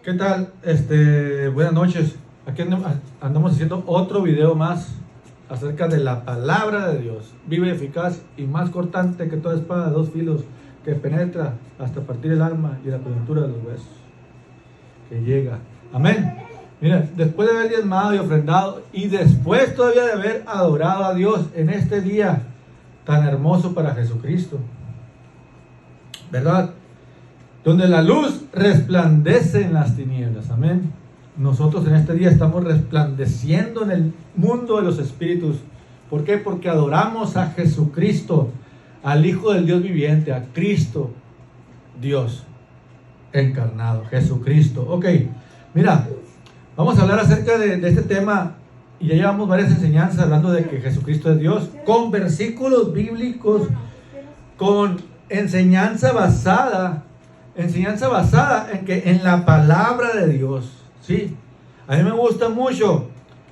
¿Qué tal? Buenas noches. Aquí andamos haciendo otro video más acerca de la palabra de Dios, viva y eficaz y más cortante que toda espada de dos filos, que penetra hasta partir el alma y la coyuntura de los huesos, que llega. Amén. Mira, después de haber diezmado y ofrendado y después todavía de haber adorado a Dios en este día tan hermoso para Jesucristo, ¿verdad? Donde la luz resplandece en las tinieblas. Amén. Nosotros en este día estamos resplandeciendo en el mundo de los espíritus. ¿Por qué? Porque adoramos a Jesucristo, al Hijo del Dios viviente, a Cristo Dios encarnado, Jesucristo. Ok, mira, vamos a hablar acerca de este tema y ya llevamos varias enseñanzas hablando de que Jesucristo es Dios, con versículos bíblicos, con enseñanza basada en la palabra de Dios. Sí, a mí me gusta mucho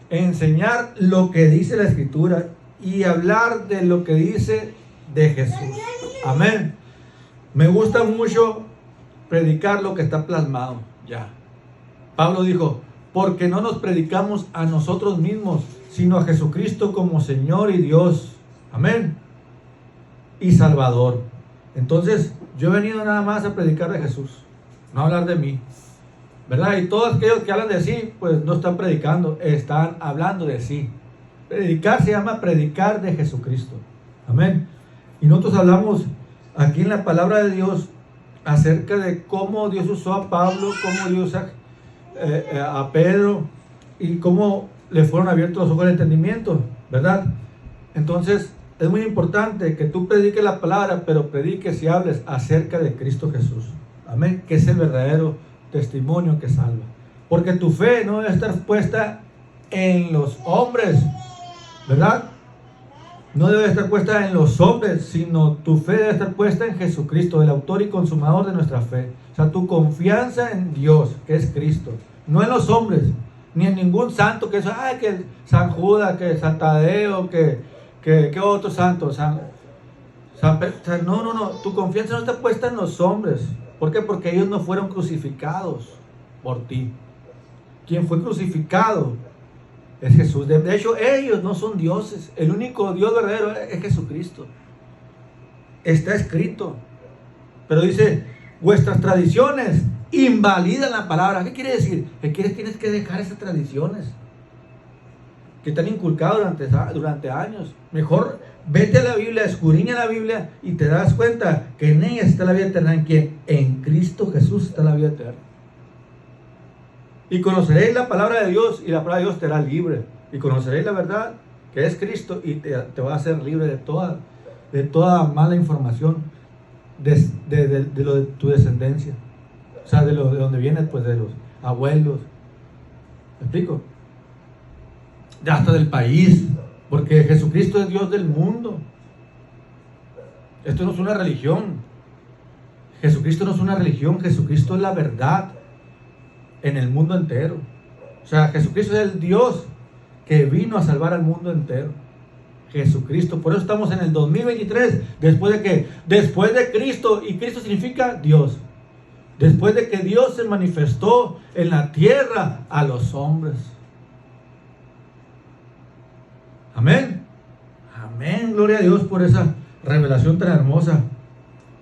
enseñar lo que dice la Escritura y hablar de lo que dice de Jesús. Amén. Me gusta mucho predicar lo que está plasmado ya. Pablo dijo, porque no nos predicamos a nosotros mismos, sino a Jesucristo como Señor y Dios. Amén. Y Salvador. Entonces, yo he venido nada más a predicar de Jesús, no a hablar de mí, ¿verdad? Y todos aquellos que hablan de sí, pues no están predicando, están hablando de sí. Predicar se llama predicar de Jesucristo. Amén. Y nosotros hablamos aquí en la palabra de Dios acerca de cómo Dios usó a Pablo, cómo Dios usó a Pedro y cómo le fueron abiertos los ojos del entendimiento, ¿verdad? Entonces, es muy importante que tú prediques la palabra, pero prediques y hables acerca de Cristo Jesús. Amén. Que es el verdadero testimonio que salva. Porque tu fe no debe estar puesta en los hombres, ¿verdad? No debe estar puesta en los hombres, sino tu fe debe estar puesta en Jesucristo, el autor y consumador de nuestra fe. O sea, tu confianza en Dios, que es Cristo, no en los hombres, ni en ningún santo, que es, que San Judas, que San Tadeo, que otro santo, no, tu confianza no está puesta en los hombres. ¿Por qué? Porque ellos no fueron crucificados por ti. Quien fue crucificado es Jesús. De hecho, ellos no son dioses. El único Dios verdadero es Jesucristo. Está escrito. Pero dice, vuestras tradiciones invalidan la palabra. ¿Qué quiere decir? Que tienes que dejar esas tradiciones que te han inculcado durante años. Mejor vete a la Biblia, escudriña la Biblia y te das cuenta que en ella está la vida eterna. ¿En quién? En Cristo Jesús está la vida eterna. Y conoceréis la palabra de Dios y la palabra de Dios te hará libre. Y conoceréis la verdad que es Cristo y te va a hacer libre de toda mala información de lo de tu descendencia. O sea, de donde vienes, pues de los abuelos. ¿Me explico? Hasta del país, porque Jesucristo es Dios del mundo. Esto no es una religión. Jesucristo no es una religión, Jesucristo es la verdad en el mundo entero. O sea, Jesucristo es el Dios que vino a salvar al mundo entero. Jesucristo, por eso estamos en el 2023, después de Cristo, y Cristo significa Dios. Después de que Dios se manifestó en la tierra a los hombres. Amén. Amén. Gloria a Dios por esa revelación tan hermosa.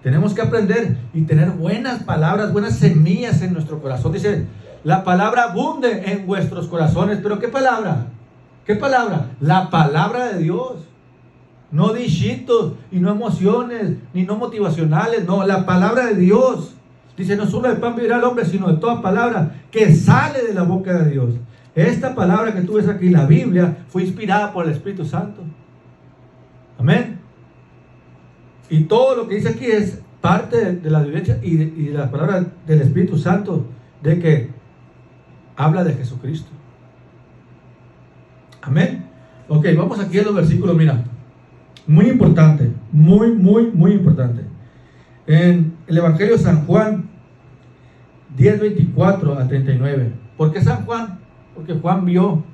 Tenemos que aprender y tener buenas palabras, buenas semillas en nuestro corazón. Dice, la palabra abunde en vuestros corazones. ¿Pero qué palabra? ¿Qué palabra? La palabra de Dios. No dichitos y no emociones, ni no motivacionales. No, la palabra de Dios. Dice, no solo de pan vivirá el hombre, sino de toda palabra que sale de la boca de Dios. Esta palabra que tú ves aquí, la Biblia, fue inspirada por el Espíritu Santo. Amén. Y todo lo que dice aquí es parte de la vivencia y de la palabra del Espíritu Santo, de que habla de Jesucristo. Amén. Ok, vamos aquí a los versículos, mira. Muy importante, muy importante. En el Evangelio de San Juan 10:24 a 39. ¿Por qué San Juan? Porque Juan vio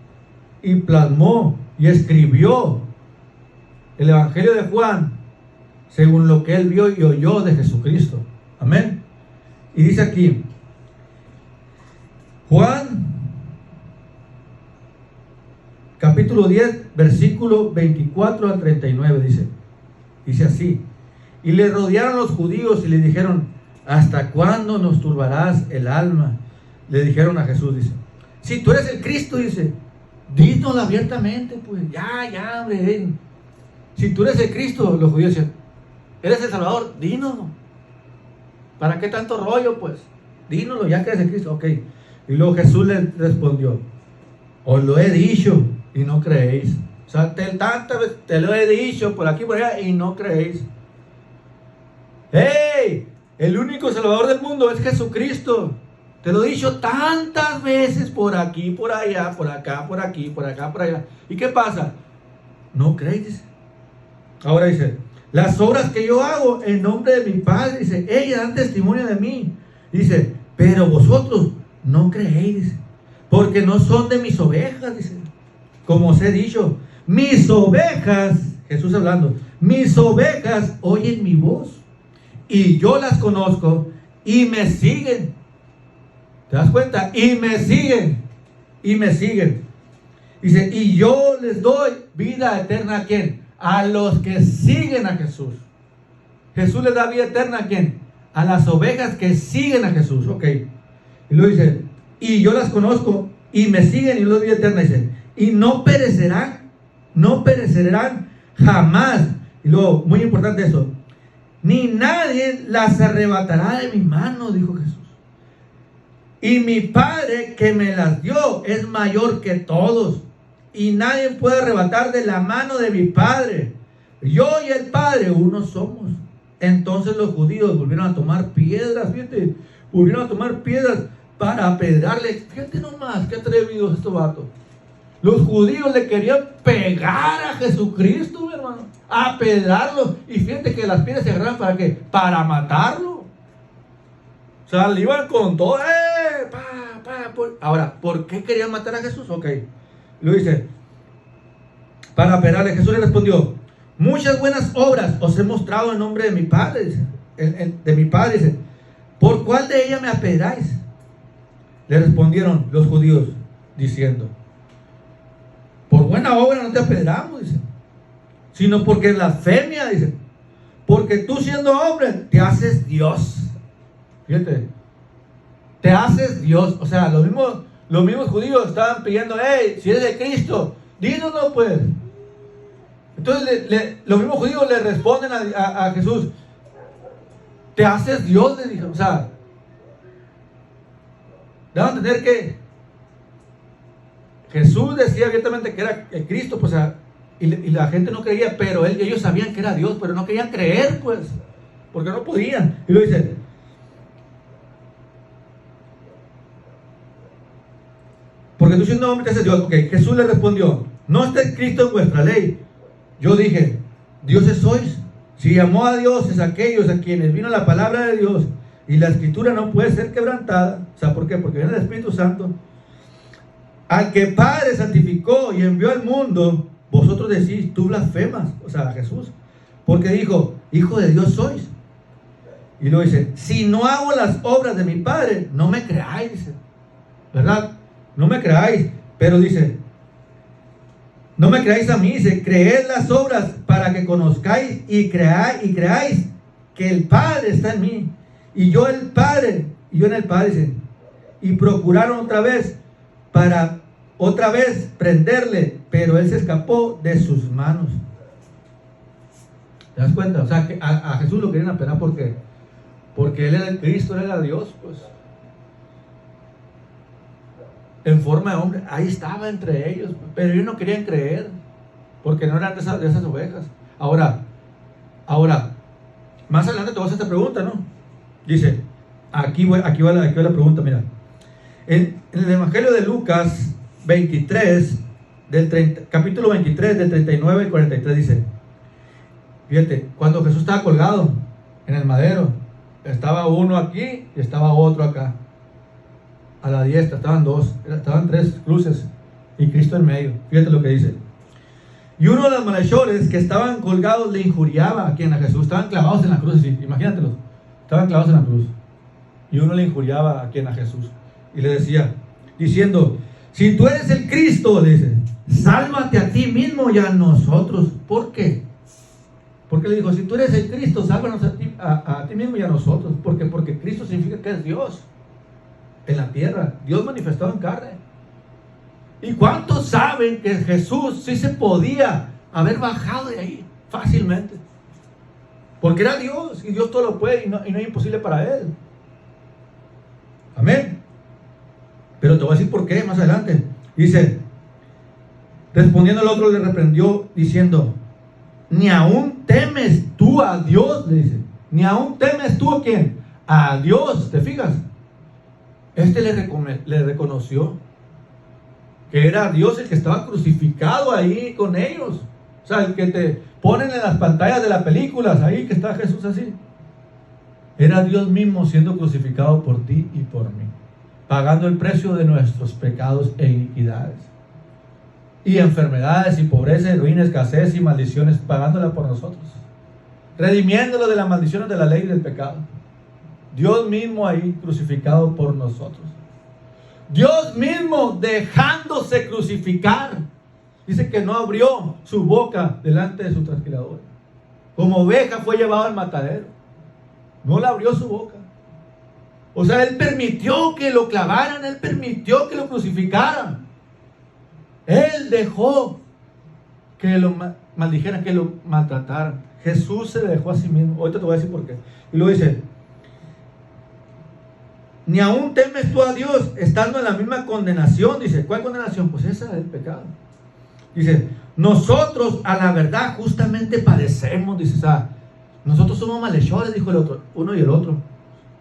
y plasmó y escribió el Evangelio de Juan según lo que él vio y oyó de Jesucristo. Amén. Y dice aquí, Juan, capítulo 10, versículo 24 al 39, dice así: y le rodearon los judíos y le dijeron: ¿hasta cuándo nos turbarás el alma? Le dijeron a Jesús, dice: si tú eres el Cristo, dice, dínoslo abiertamente, pues, ya, hombre, ven. Si tú eres el Cristo, los judíos decían: ¿eres el Salvador? Dínoslo. ¿Para qué tanto rollo, pues? Dínoslo, ya que eres el Cristo, ok. Y luego Jesús le respondió: os lo he dicho y no creéis. O sea, tantas veces te lo he dicho por aquí y por allá y no creéis. ¡Hey! El único Salvador del mundo es Jesucristo. Te lo he dicho tantas veces por aquí, por allá, por acá, por aquí, por acá, por allá. ¿Y qué pasa? No creéis. Ahora dice: las obras que yo hago en nombre de mi Padre, dice, ellas dan testimonio de mí. Dice: pero vosotros no creéis, porque no son de mis ovejas, dice. Como os he dicho, mis ovejas, Jesús hablando, mis ovejas oyen mi voz, y yo las conozco, y me siguen. ¿Te das cuenta? Y me siguen. Dice: y yo les doy vida eterna. ¿A quién? A los que siguen a Jesús. Jesús les da vida eterna. ¿A quién? A las ovejas que siguen a Jesús. Ok. Y luego dice: y yo las conozco y me siguen y les doy vida eterna. Dice: y no perecerán jamás. Y luego, muy importante eso, ni nadie las arrebatará de mi mano, dijo Jesús. Y mi Padre que me las dio es mayor que todos, y nadie puede arrebatar de la mano de mi Padre. Yo y el Padre uno somos. Entonces los judíos volvieron a tomar piedras, fíjate, para apedrearle. Fíjate nomás, qué atrevidos estos vatos. Los judíos le querían pegar a Jesucristo, mi hermano, apedrarlo. Y fíjate que las piedras se agarraron, ¿para qué? Para matarlo. O sea, le iban con todo. Ahora, ¿por qué querían matar a Jesús? Ok. Lo dice: para apedrarle. Jesús le respondió: muchas buenas obras os he mostrado en nombre de mi Padre, dice. De mi Padre, dice. ¿Por cuál de ellas me apedráis? Le respondieron los judíos, diciendo: por buena obra no te apedramos, dice, sino porque blasfemia, dice, porque tú siendo hombre te haces Dios. Fíjate, te haces Dios. O sea, los mismos judíos estaban pidiendo: hey, si eres de Cristo, dínoslo, pues. Entonces los mismos judíos le responden a Jesús: te haces Dios, le dijo. O sea, deben entender que Jesús decía abiertamente que era el Cristo, pues, y la gente no creía, pero ellos sabían que era Dios, pero no querían creer, pues, porque no podían. Y lo dice: porque tú siendo hombre te haces Dios. Ok, Jesús le respondió: no está escrito en vuestra ley. Yo dije: dioses sois. Si llamó a dioses aquellos a quienes vino la palabra de Dios, y la escritura no puede ser quebrantada. O sea, ¿por qué? Porque viene el Espíritu Santo. Al que Padre santificó y envió al mundo, vosotros decís, tú blasfemas. O sea, Jesús, porque dijo: hijo de Dios sois. Y luego dice: si no hago las obras de mi Padre, no me creáis, dice. ¿Verdad? No me creáis. Pero dice: no me creáis a mí, dice, creed las obras para que conozcáis y creáis que el Padre está en mí, y yo en el Padre, dice. Y procuraron para otra vez prenderle, pero él se escapó de sus manos. ¿Te das cuenta? O sea, que a Jesús lo querían apenar porque él era el Cristo, él era Dios, pues. En forma de hombre, ahí estaba entre ellos, pero ellos no querían creer, porque no eran de esas ovejas. Ahora, más adelante te voy a hacer esta pregunta, ¿no? Dice, aquí va la pregunta, mira. En el Evangelio de Lucas 23, capítulo 23, del 39 al 43, dice, fíjate, cuando Jesús estaba colgado en el madero, estaba uno aquí y estaba otro acá. A la diestra estaban tres cruces y Cristo en medio. Fíjate lo que dice. Y uno de los malhechores que estaban colgados le injuriaba a Jesús. Estaban clavados en la cruz, sí, imagínatelo. Estaban clavados en la cruz. Y uno le injuriaba a Jesús. Y le decía: diciendo, si tú eres el Cristo, dice, sálvate a ti mismo y a nosotros. ¿Por qué? Porque le dijo, si tú eres el Cristo, sálvanos a ti mismo y a nosotros. ¿Por qué? Porque Cristo significa que es Dios en la tierra, Dios manifestado en carne. ¿Y cuántos saben que Jesús sí se podía haber bajado de ahí fácilmente? Porque era Dios y Dios todo lo puede y no es imposible para Él. Amén. Pero te voy a decir por qué más adelante. Dice, respondiendo el otro le reprendió diciendo, ni aún temes tú a Dios, le dice. Ni aún temes tú a quién, a Dios, ¿te fijas? Le reconoció que era Dios el que estaba crucificado ahí con ellos. O sea, el que te ponen en las pantallas de las películas, ahí que está Jesús así. Era Dios mismo siendo crucificado por ti y por mí, pagando el precio de nuestros pecados e iniquidades. Y enfermedades y pobreza y ruina, escasez y maldiciones, pagándola por nosotros. Redimiéndolo de las maldiciones de la ley y del pecado. Dios mismo ahí crucificado por nosotros. Dios mismo dejándose crucificar. Dice que no abrió su boca delante de su trasquilador. Como oveja fue llevado al matadero. No le abrió su boca. O sea, Él permitió que lo clavaran. Él permitió que lo crucificaran. Él dejó que lo maldijeran, que lo maltrataran. Jesús se dejó a sí mismo. Ahorita te voy a decir por qué. Y luego dice, ni aún temes tú a Dios estando en la misma condenación. Dice, ¿cuál condenación? Pues esa del pecado. Dice, nosotros a la verdad justamente padecemos. Dice, o sea, nosotros somos malhechores, dijo el otro, uno y el otro.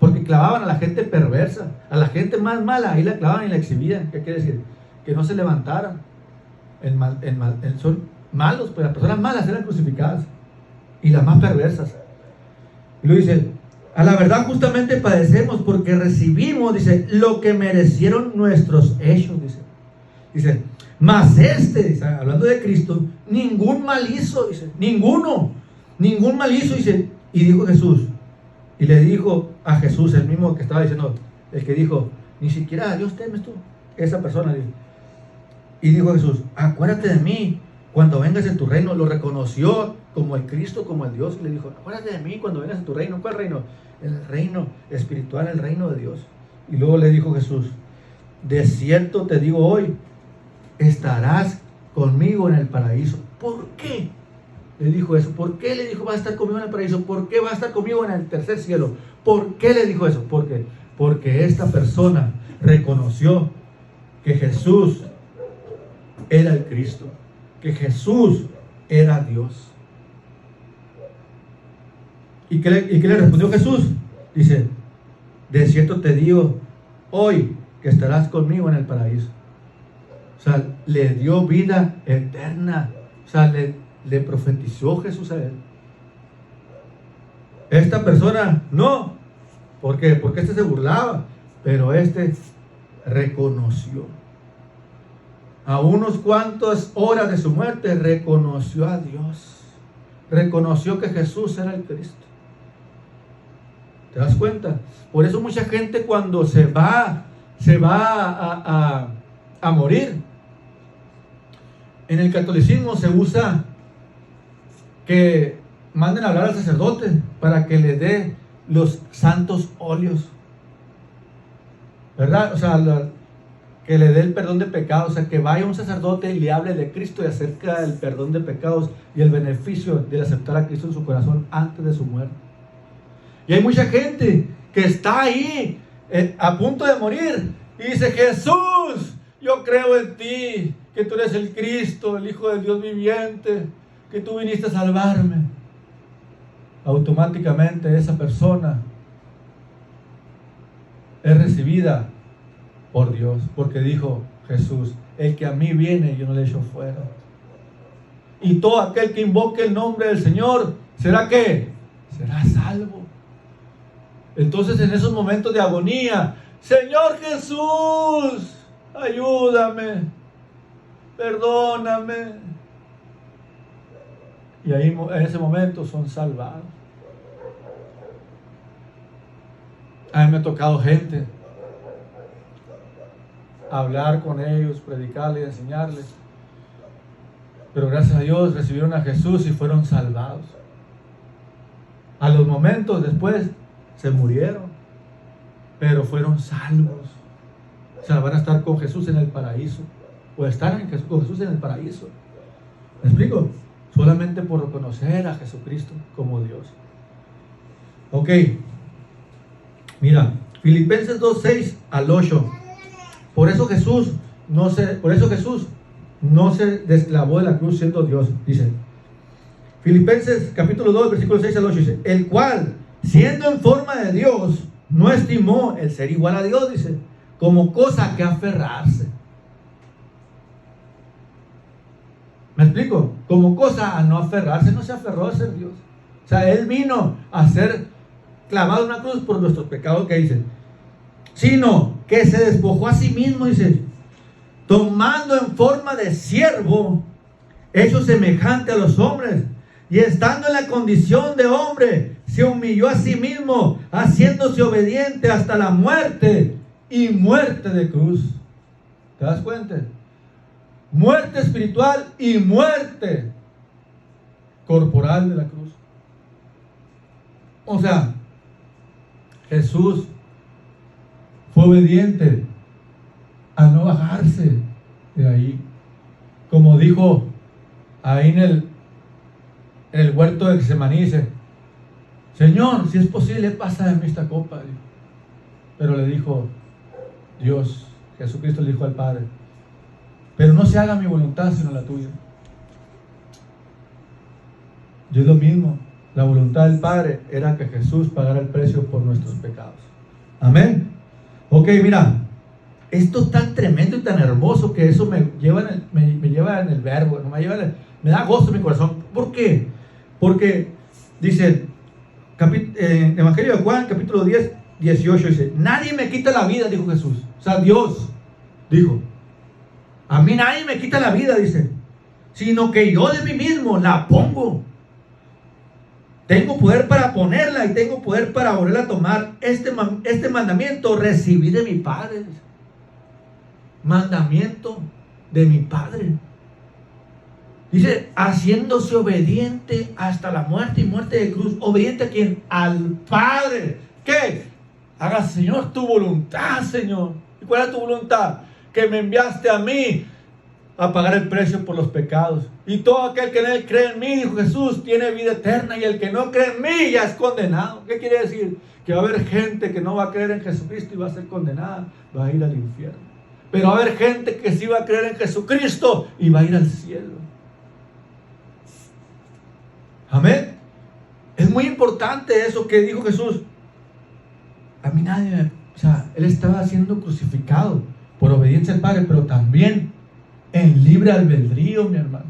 Porque clavaban a la gente perversa, a la gente más mala, ahí la clavaban y la exhibían. ¿Qué quiere decir? Que no se levantaran. Son malos, pues las personas malas eran crucificadas. Y las más perversas. Y luego dice, a la verdad justamente padecemos porque recibimos, dice, lo que merecieron nuestros hechos, dice, mas dice, hablando de Cristo, ningún mal hizo, dice, ningún mal hizo, dice, y dijo Jesús, y le dijo a Jesús, el mismo que estaba diciendo, el que dijo, ni siquiera a Dios temes tú, esa persona, dice, y dijo Jesús, acuérdate de mí cuando vengas en tu reino. Lo reconoció como el Cristo, como el Dios, y le dijo, acuérdate de mí cuando vengas en tu reino. ¿Cuál reino? El reino espiritual, el reino de Dios. Y luego le dijo Jesús, de cierto te digo hoy, estarás conmigo en el paraíso. ¿Por qué le dijo eso? ¿Por qué le dijo va a estar conmigo en el paraíso? ¿Por qué va a estar conmigo en el tercer cielo? ¿Por qué le dijo eso? Porque esta persona reconoció que Jesús era el Cristo, que Jesús era Dios. ¿Y qué le respondió Jesús? Dice, de cierto te digo hoy que estarás conmigo en el paraíso. O sea, le dio vida eterna. O sea, le profetizó Jesús a él. Esta persona no. ¿Por qué? Porque este se burlaba. Pero este reconoció. A unos cuantas horas de su muerte reconoció a Dios. Reconoció que Jesús era el Cristo. ¿Te das cuenta? Por eso mucha gente cuando se va a morir, en el catolicismo se usa que manden a hablar al sacerdote para que le dé los santos óleos, ¿verdad? O sea, que le dé el perdón de pecados. O sea, que vaya un sacerdote y le hable de Cristo y acerca del perdón de pecados y el beneficio de aceptar a Cristo en su corazón antes de su muerte. Y hay mucha gente que está ahí a punto de morir y dice, Jesús, yo creo en ti, que tú eres el Cristo, el Hijo del Dios viviente, que tú viniste a salvarme. Automáticamente esa persona es recibida por Dios, porque dijo Jesús, el que a mí viene yo no le echo fuera. Y todo aquel que invoque el nombre del Señor, ¿será qué? Será salvo. Entonces en esos momentos de agonía, Señor Jesús, ayúdame, perdóname. Y ahí en ese momento son salvados. A mí me ha tocado gente hablar con ellos, predicarles, enseñarles. Pero gracias a Dios recibieron a Jesús y fueron salvados. A los momentos después se murieron, pero fueron salvos. O sea, van a estar con Jesús en el paraíso, o estar con Jesús en el paraíso. ¿Me explico? Solamente por reconocer a Jesucristo como Dios. Ok. Mira, Filipenses 2:6 al 8. Por eso Jesús no se desclavó de la cruz siendo Dios. Dice Filipenses capítulo 2 versículo 6 al 8, dice: el cual, siendo en forma de Dios, no estimó el ser igual a Dios, dice, como cosa que aferrarse. ¿Me explico? Como cosa a no aferrarse. No se aferró a ser Dios. O sea, Él vino a ser clavado en una cruz por nuestros pecados, que dice, sino que se despojó a sí mismo, dice, tomando en forma de siervo, hecho semejante a los hombres, y estando en la condición de hombre, se humilló a sí mismo, haciéndose obediente hasta la muerte, y muerte de cruz. ¿Te das cuenta? Muerte espiritual y muerte corporal de la cruz. O sea, Jesús fue obediente a no bajarse de ahí. Como dijo ahí en el huerto de Getsemaní, dice, Señor, si es posible, pasa de mí esta copa. Pero le dijo Dios, Jesucristo le dijo al Padre, pero no se haga mi voluntad sino la tuya. Y es lo mismo. La voluntad del Padre era que Jesús pagara el precio por nuestros pecados. Amén. Ok, mira, esto es tan tremendo y tan hermoso que eso me lleva en el verbo, me da gozo en mi corazón. ¿Por qué? Porque dice, Evangelio de Juan, capítulo 10, 18, dice, nadie me quita la vida, dijo Jesús. O sea, Dios dijo, a mí nadie me quita la vida, dice, sino que yo de mí mismo la pongo. Tengo poder para ponerla y tengo poder para volverla a tomar. Este mandamiento recibí de mi Padre. Mandamiento de mi Padre. Dice, haciéndose obediente hasta la muerte y muerte de cruz. ¿Obediente a quién? Al Padre. ¿Qué? Haga, Señor, tu voluntad, Señor. ¿Y cuál es tu voluntad? Que me enviaste a mí a pagar el precio por los pecados. Y todo aquel que en Él cree en mí, dijo Jesús, tiene vida eterna. Y el que no cree en mí ya es condenado. ¿Qué quiere decir? Que va a haber gente que no va a creer en Jesucristo y va a ser condenada. Va a ir al infierno. Pero va a haber gente que sí va a creer en Jesucristo y va a ir al cielo. Amén. Es muy importante eso que dijo Jesús. A mí nadie, o sea, Él estaba siendo crucificado por obediencia al Padre, pero también en libre albedrío, mi hermano.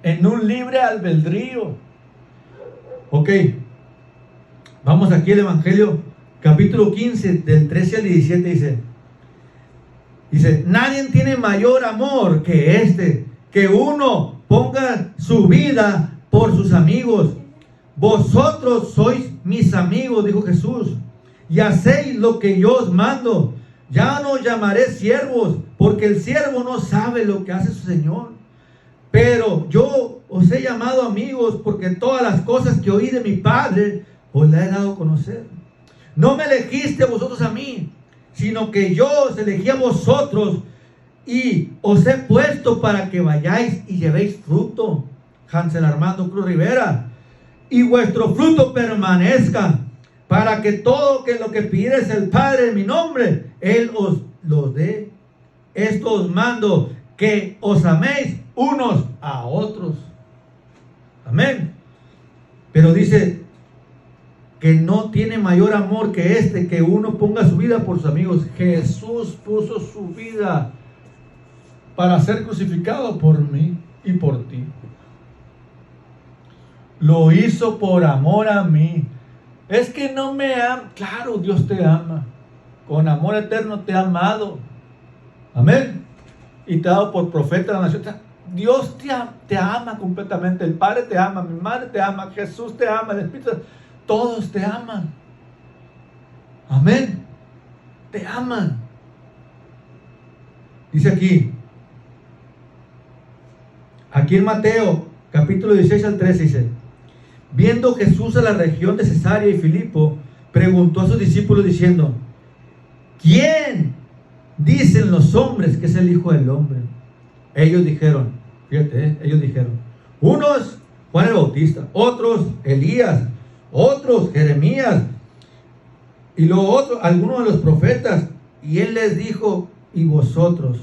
En un libre albedrío. Ok. Vamos aquí al Evangelio, capítulo 15, del 13 al 17, dice, nadie tiene mayor amor que este, que uno ponga su vida por sus amigos. Vosotros sois mis amigos, dijo Jesús, y hacéis lo que yo os mando. Ya no os llamaré siervos, porque el siervo no sabe lo que hace su Señor. Pero yo os he llamado amigos, porque todas las cosas que oí de mi Padre os las he dado a conocer. No me elegiste vosotros a mí, sino que yo os elegí a vosotros y os he puesto para que vayáis y llevéis fruto. Hansel Armando Cruz Rivera. Y vuestro fruto permanezca, para que todo lo que pidiereis el Padre en mi nombre, Él os lo dé. Esto os mando, que os améis unos a otros. Amén. Pero dice que no tiene mayor amor que este, que uno ponga su vida por sus amigos. Jesús puso su vida para ser crucificado por mí y por ti. Lo hizo por amor a mí. Es que no me ama. Claro, Dios te ama. Con amor eterno te ha amado. Amén. Y te ha dado por profeta de la nación. Dios te ama completamente. El Padre te ama, mi madre te ama, Jesús te ama, el Espíritu, todos te aman. Amén. Te aman. Dice aquí en Mateo, capítulo 16 al 13, dice: viendo Jesús a la región de Cesarea y Filipo, preguntó a sus discípulos diciendo: ¿quién dicen los hombres que es el Hijo del Hombre? Ellos dijeron, fíjate, ellos dijeron, unos Juan el Bautista, otros Elías, otros Jeremías, y luego otros, algunos de los profetas. Y él les dijo: ¿y vosotros?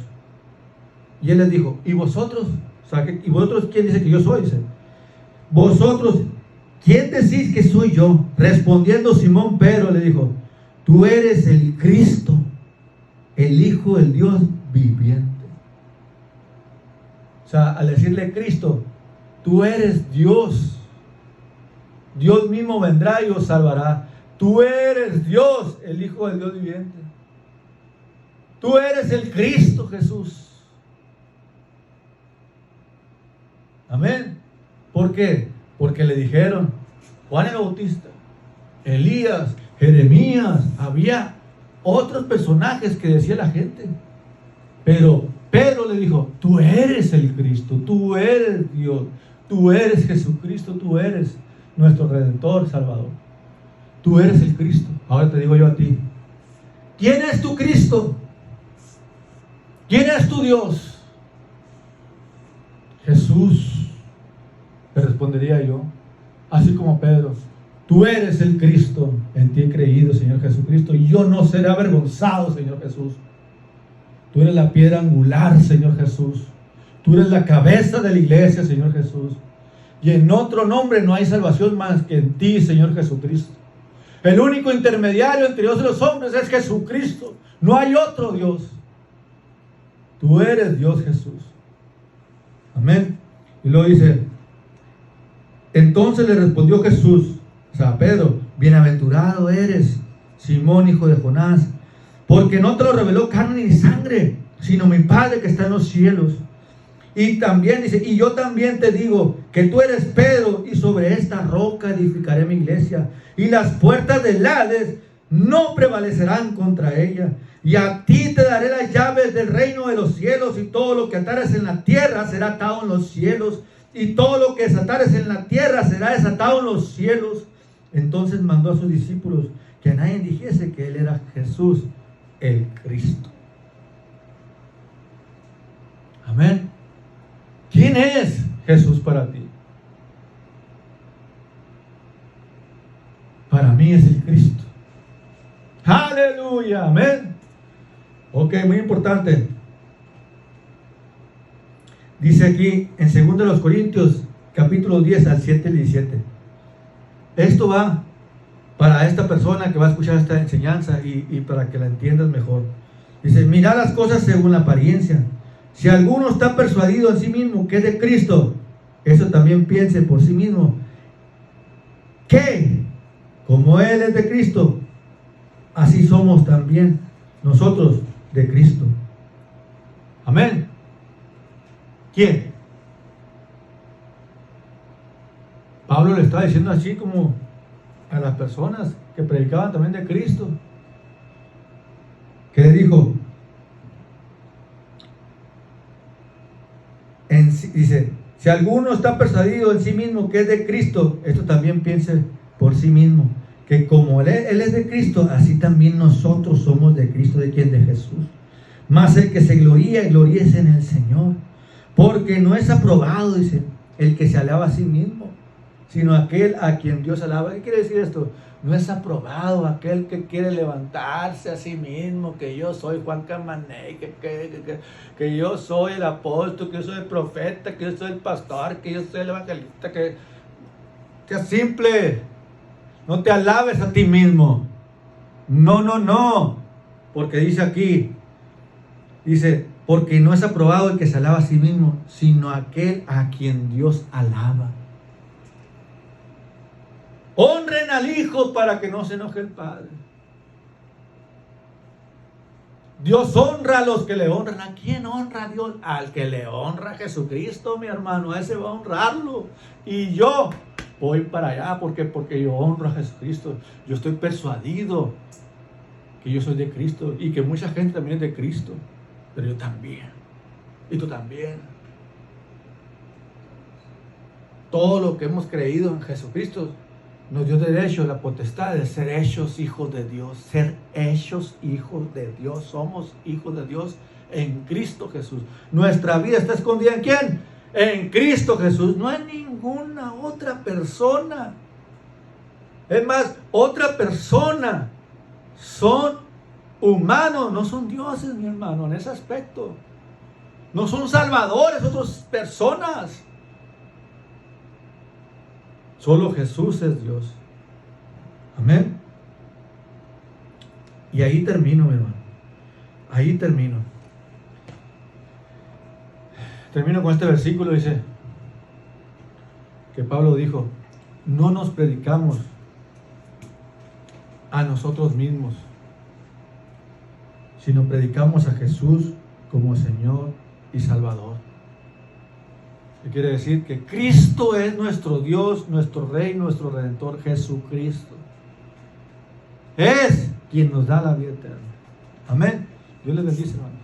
Y él les dijo: ¿y vosotros? O sea, ¿y vosotros quién dice que yo soy? Dice: vosotros, ¿quién decís que soy yo? Respondiendo Simón Pedro le dijo: tú eres el Cristo, el Hijo del Dios viviente. O sea, al decirle Cristo, tú eres Dios. Dios mismo vendrá y os salvará. Tú eres Dios, el Hijo del Dios viviente. Tú eres el Cristo Jesús. Amén. ¿Por qué? Porque le dijeron Juan el Bautista, Elías, Jeremías, había otros personajes que decía la gente. Pero Pedro le dijo: tú eres el Cristo, tú eres Dios, tú eres Jesucristo, tú eres nuestro Redentor, Salvador. Tú eres el Cristo. Ahora te digo yo a ti: ¿quién es tu Cristo? ¿Quién es tu Dios? Jesús, le respondería yo, así como Pedro: tú eres el Cristo, en ti he creído, Señor Jesucristo, y yo no seré avergonzado, Señor Jesús. Tú eres la piedra angular, Señor Jesús. Tú eres la cabeza de la iglesia, Señor Jesús. Y en otro nombre no hay salvación más que en ti, Señor Jesucristo. El único intermediario entre Dios y los hombres es Jesucristo. No hay otro Dios. Tú eres Dios, Jesús. Amén. Y luego dice: entonces le respondió Jesús, o sea, Pedro: bienaventurado eres, Simón, hijo de Jonás, porque no te lo reveló carne ni sangre, sino mi Padre que está en los cielos. Y también dice: y yo también te digo que tú eres Pedro, y sobre esta roca edificaré mi iglesia, y las puertas del Hades no prevalecerán contra ella. Y a ti te daré las llaves del reino de los cielos, y todo lo que atares en la tierra será atado en los cielos, y todo lo que desatares en la tierra será desatado en los cielos. Entonces mandó a sus discípulos que a nadie dijese que él era Jesús, el Cristo. Amén. ¿Quién es Jesús para ti? Para mí es el Cristo. Aleluya, amén. Ok, muy importante. Dice aquí en 2 Corintios capítulo 10 al 7 y 17. Esto va para esta persona que va a escuchar esta enseñanza y para que la entiendas mejor. Dice: mirad las cosas según la apariencia. Si alguno está persuadido en sí mismo que es de Cristo, eso también piense por sí mismo, que como Él es de Cristo, así somos también nosotros de Cristo. Amén. ¿Quién? Pablo le estaba diciendo así como a las personas que predicaban también de Cristo. ¿Qué le dijo? Dice: si alguno está persuadido en sí mismo que es de Cristo, esto también piense por sí mismo, que como él es de Cristo, así también nosotros somos de Cristo. ¿De quién? De Jesús. Mas el que se gloríese en el Señor, porque no es aprobado, dice, el que se alaba a sí mismo, sino aquel a quien Dios alaba. ¿Qué quiere decir esto? No es aprobado aquel que quiere levantarse a sí mismo, que yo soy Juan Camaney, que yo soy el apóstol, que yo soy el profeta, que yo soy el pastor, que yo soy el evangelista, que simple. No te alabes a ti mismo. No. Porque dice aquí, dice: porque no es aprobado el que se alaba a sí mismo, sino aquel a quien Dios alaba. Honren al Hijo para que no se enoje el Padre. Dios honra a los que le honran. ¿A quién honra a Dios? Al que le honra a Jesucristo, mi hermano. A ese va a honrarlo. Y yo voy para allá porque yo honro a Jesucristo. Yo estoy persuadido que yo soy de Cristo y que mucha gente también es de Cristo. pero yo también. Y tú también. Todo lo que hemos creído en Jesucristo nos dio derecho, la potestad de ser hechos hijos de Dios. Ser hechos hijos de Dios. Somos hijos de Dios en Cristo Jesús. Nuestra vida está escondida ¿en quién? En Cristo Jesús. No en ninguna otra persona. Es más, otra persona. Son humanos, no son dioses, mi hermano, en ese aspecto. No son salvadores, otras personas. Solo Jesús es Dios. Amén. Y ahí termino, mi hermano. Ahí termino. Termino con este versículo, dice, que Pablo dijo, no nos predicamos a nosotros mismos, sino predicamos a Jesús como Señor y Salvador. ¿Qué quiere decir? Que Cristo es nuestro Dios, nuestro Rey, nuestro Redentor, Jesucristo. Es quien nos da la vida eterna. Amén. Dios les bendice, hermano.